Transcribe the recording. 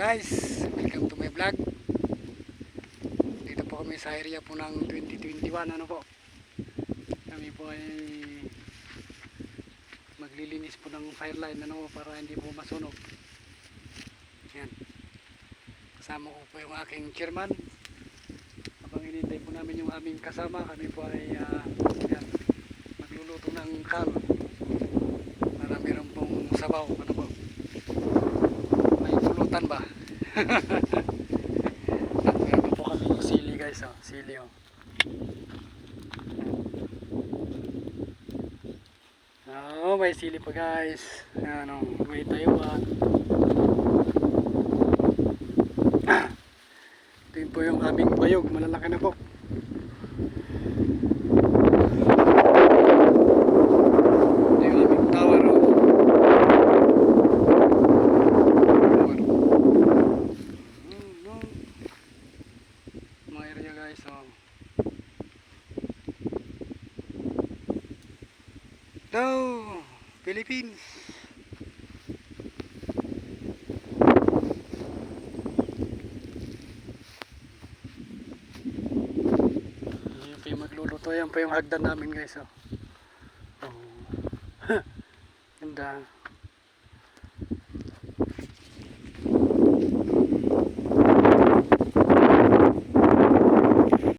Guys, welcome to my vlog. Dito po kami sa area po ng 2021. Ano po, kami po ay maglilinis po ng fireline, ano, para hindi po masunog. Yan, kasama ko po yung aking chairman. Habang hinintay po namin yung aming kasama, kami po ay yan, magluluto ng kal para meron pong sabaw. Ano po, may pulutan ba? At meron po kami yung sili, guys, oh. Sili, oh. Oh, may sili pa, guys. Ano, may Taiwan. Ito yun po yung aming bayog, malalaki na po. Ito yung aming tower, oh. Mga area, guys, oh. Hello, Philippines. Yan pa yung magluluto. Yan pa yung hagdan namin, guys, oh. Oh. Ganda.